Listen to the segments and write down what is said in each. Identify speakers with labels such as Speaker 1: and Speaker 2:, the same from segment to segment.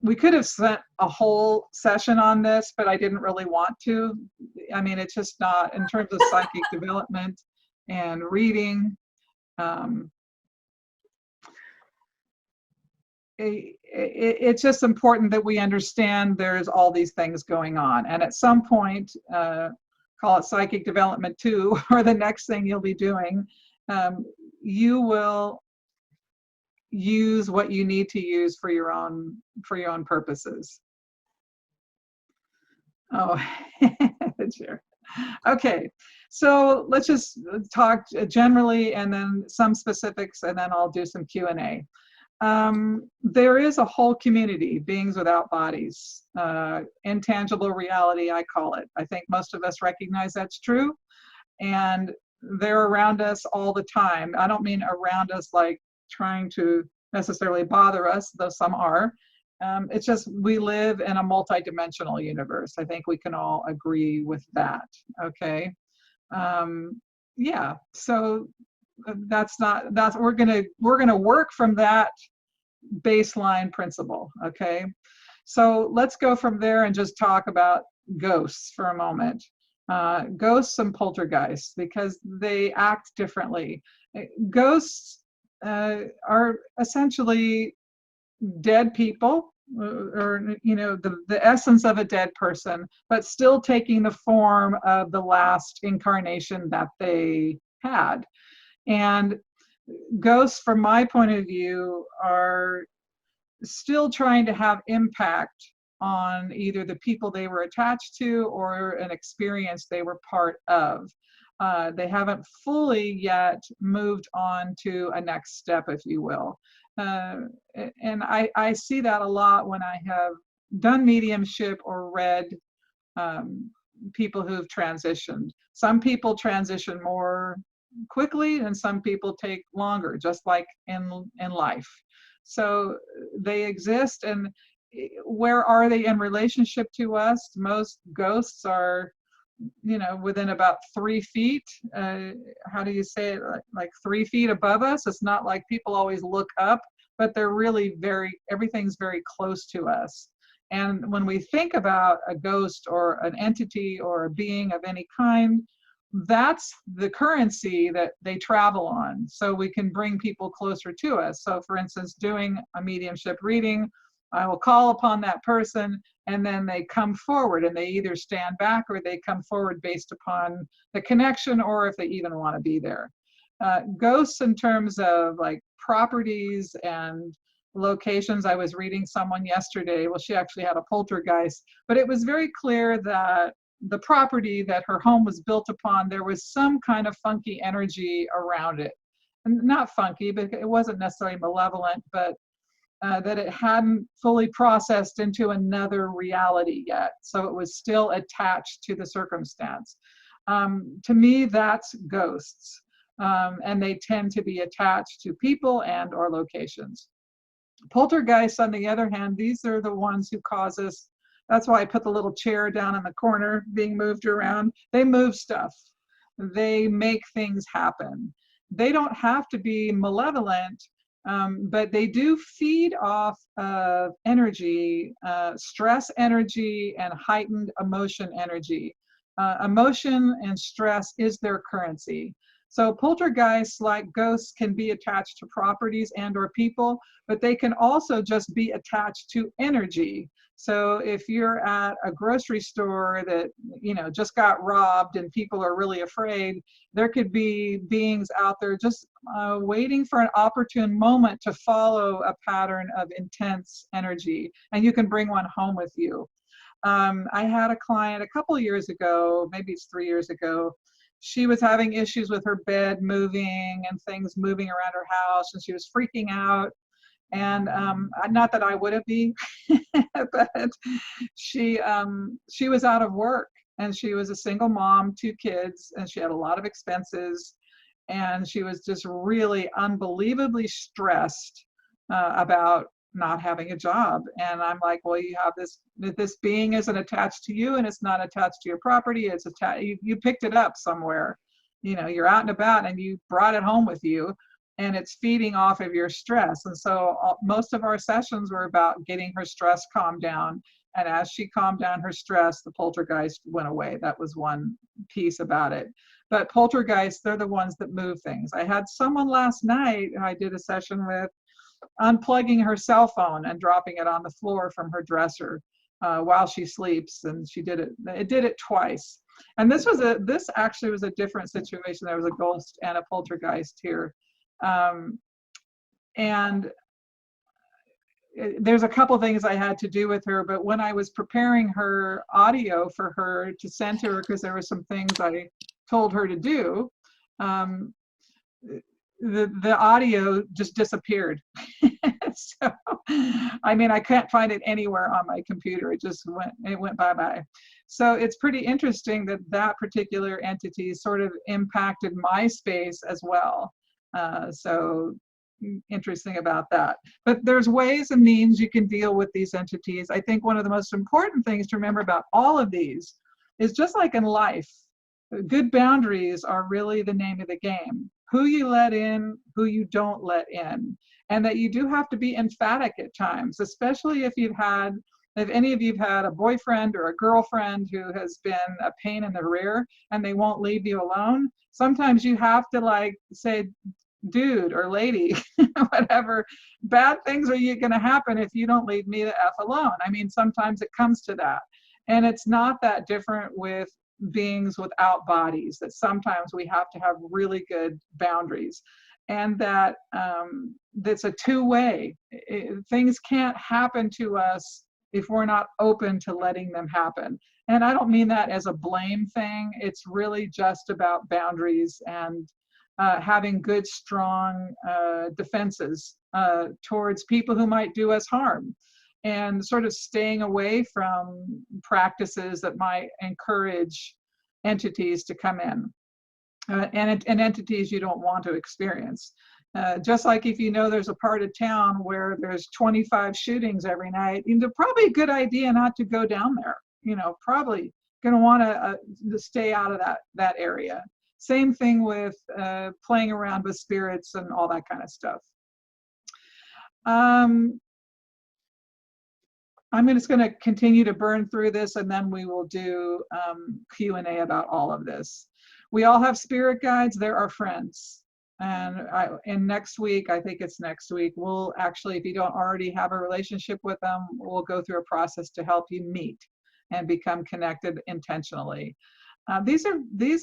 Speaker 1: We could have spent a whole session on this, but I didn't really want to. I mean, it's just not, in terms of psychic development and reading. It's just important that we understand there's all these things going on. And at some point, call it psychic development 2, or the next thing you'll be doing, you will use what you need to use for your own purposes. Oh, sure. Okay, so let's just talk generally and then some specifics, and then I'll do some Q&A. There is a whole community, beings without bodies, intangible reality, I call it. I think most of us recognize that's true, and they're around us all the time. I don't mean around us like trying to necessarily bother us, though some are. It's just we live in a multidimensional universe. I think we can all agree with that. Okay. Yeah. So we're gonna work from that baseline principle. Okay. So let's go from there and just talk about ghosts for a moment. Ghosts and poltergeists, because they act differently. Ghosts are essentially dead people, or the essence of a dead person, but still taking the form of the last incarnation that they had. And ghosts, from my point of view, are still trying to have impact on either the people they were attached to or an experience they were part of. They haven't fully yet moved on to a next step, if you will. And I see that a lot when I have done mediumship or read people who've transitioned. Some people transition more quickly and some people take longer, just like in life. So they exist, and where are they in relationship to us? Most ghosts are, within about 3 feet. How do you say it? Like 3 feet above us. It's not like people always look up, but they're really everything's very close to us. And when we think about a ghost or an entity or a being of any kind, that's the currency that they travel on. So we can bring people closer to us. So for instance, doing a mediumship reading, I will call upon that person, and then they come forward, and they either stand back or they come forward based upon the connection, or if they even want to be there. Ghosts, in terms of like properties and locations, I was reading someone yesterday, well, she actually had a poltergeist, but it was very clear that the property that her home was built upon, there was some kind of funky energy around it. And not funky, but it wasn't necessarily malevolent, but that it hadn't fully processed into another reality yet. So it was still attached to the circumstance. To me, that's ghosts. And they tend to be attached to people and or locations. Poltergeists, on the other hand, these are the ones who cause us. That's why I put the little chair down in the corner being moved around. They move stuff. They make things happen. They don't have to be malevolent, but they do feed off of energy, stress energy, and heightened emotion energy. Emotion and stress is their currency. So poltergeists, like ghosts, can be attached to properties and or people, but they can also just be attached to energy. So if you're at a grocery store that, just got robbed and people are really afraid, there could be beings out there just waiting for an opportune moment to follow a pattern of intense energy, and you can bring one home with you. I had a client a couple years ago, maybe it's 3 years ago. She was having issues with her bed moving and things moving around her house, and she was freaking out. And not that I wouldn't be, but she was out of work, and she was a single mom, 2 kids, and she had a lot of expenses, and she was just really unbelievably stressed about not having a job. And I'm like, well, you have this being isn't attached to you, and it's not attached to your property. It's attached. You picked it up somewhere. You're out and about, and you brought it home with you. and it's feeding off of your stress. And so most of our sessions were about getting her stress calmed down. And as she calmed down her stress, the poltergeist went away. That was one piece about it. But poltergeists, they're the ones that move things. I had someone last night who I did a session with unplugging her cell phone and dropping it on the floor from her dresser while she sleeps, and she did it. It did it twice. And this actually was a different situation. There was a ghost and a poltergeist here, and there's a couple things I had to do with her. But when I was preparing her audio for her to send to her, because there were some things I told her to do, the audio just disappeared. So, I mean, I can't find it anywhere on my computer. It went bye-bye. So it's pretty interesting that that particular entity sort of impacted my space as well. So interesting about that. But there's ways and means you can deal with these entities. I think one of the most important things to remember about all of these is, just like in life, good boundaries are really the name of the game. Who you let in, who you don't let in. And that you do have to be emphatic at times, especially if any of you've had a boyfriend or a girlfriend who has been a pain in the rear and they won't leave you alone. Sometimes you have to say, dude or lady, whatever, bad things are going to happen if you don't leave me the F alone. I mean, sometimes it comes to that. And it's not that different with beings without bodies, that sometimes we have to have really good boundaries, and that that's a two-way. Things can't happen to us if we're not open to letting them happen. And I don't mean that as a blame thing. It's really just about boundaries and having good, strong defenses towards people who might do us harm, and sort of staying away from practices that might encourage entities to come in, and entities you don't want to experience. Just like if you know there's a part of town where there's 25 shootings every night, it's probably a good idea not to go down there. Probably going to want to stay out of that area. Same thing with playing around with spirits and all that kind of stuff. I'm just going to continue to burn through this, and then we will do Q&A about all of this. We all have spirit guides. They're our friends. And next week, I think it's next week, we'll actually, if you don't already have a relationship with them, we'll go through a process to help you meet and become connected intentionally. These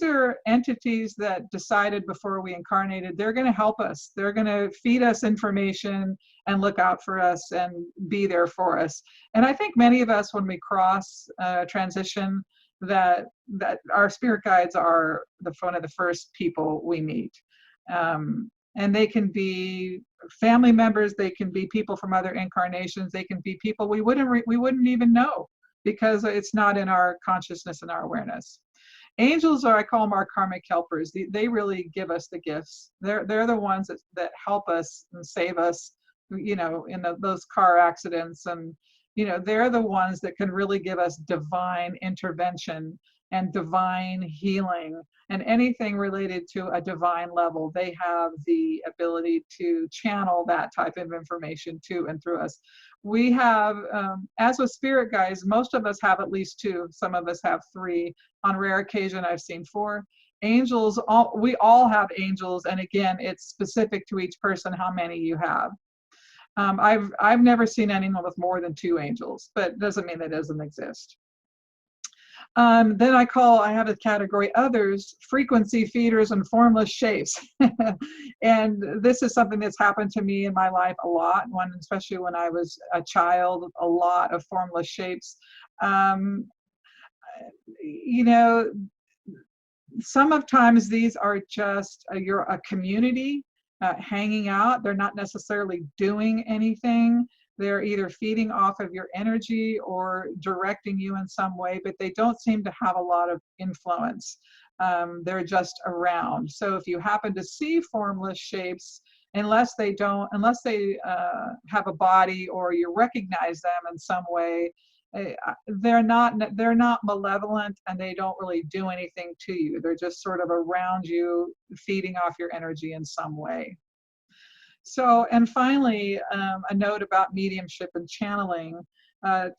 Speaker 1: are entities that decided before we incarnated, they're going to help us. They're going to feed us information and look out for us and be there for us. And I think many of us, when we cross transition, that our spirit guides are one of the first people we meet. And they can be family members, they can be people from other incarnations, they can be people we wouldn't even know, because it's not in our consciousness and our awareness. Angels I call them our karmic helpers. They really give us the gifts. They're the ones that help us and save us, in those car accidents. And, they're the ones that can really give us divine intervention and divine healing and anything related to a divine level. They have the ability to channel that type of information to and through us. We have, as with spirit guides, most of us have at least 2. Some of us have 3. On rare occasion, I've seen 4. Angels, we all have angels. And again, it's specific to each person how many you have. I've never seen anyone with more than 2 angels, but it doesn't mean that it doesn't exist. Then I have a category others, frequency feeders and formless shapes. And this is something that's happened to me in my life a lot, especially when I was a child, a lot of formless shapes. Sometimes these are just you're a community hanging out. They're not necessarily doing anything. They're either feeding off of your energy or directing you in some way, but they don't seem to have a lot of influence. They're just around. So if you happen to see formless shapes, unless they have a body or you recognize them in some way, they're not malevolent, and they don't really do anything to you. They're just sort of around you, feeding off your energy in some way. So, and finally, a note about mediumship and channeling.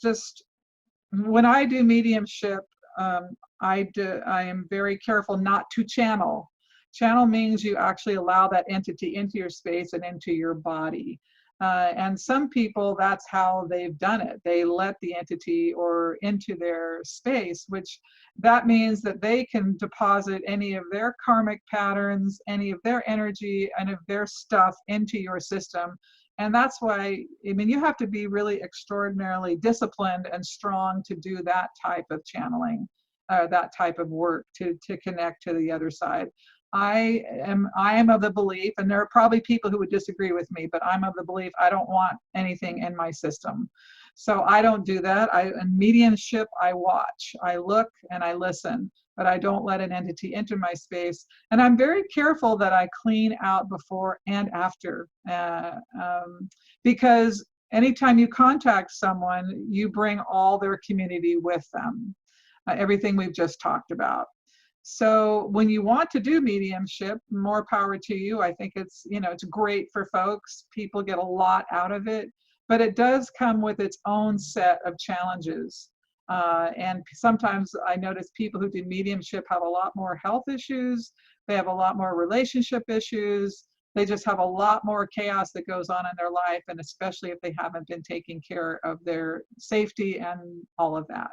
Speaker 1: Just when I do mediumship, I am very careful not to channel. Channel means you actually allow that entity into your space and into your body. And some people, that's how they've done it. They let the entity or into their space, which that means that they can deposit any of their karmic patterns, any of their energy, and of their stuff into your system. And that's why, I mean, you have to be really extraordinarily disciplined and strong to do that type of channeling, that type of work to connect to the other side. I am of the belief, and there are probably people who would disagree with me, but I'm of the belief I don't want anything in my system. So I don't do that. In mediumship, I watch, I look, and I listen, but I don't let an entity enter my space. And I'm very careful that I clean out before and after, because anytime you contact someone, you bring all their community with them, everything we've just talked about. So when you want to do mediumship, more power to you. I think it's great for folks. People get a lot out of it, but it does come with its own set of challenges. And sometimes I notice people who do mediumship have a lot more health issues. They have a lot more relationship issues. They just have a lot more chaos that goes on in their life, and especially if they haven't been taking care of their safety and all of that.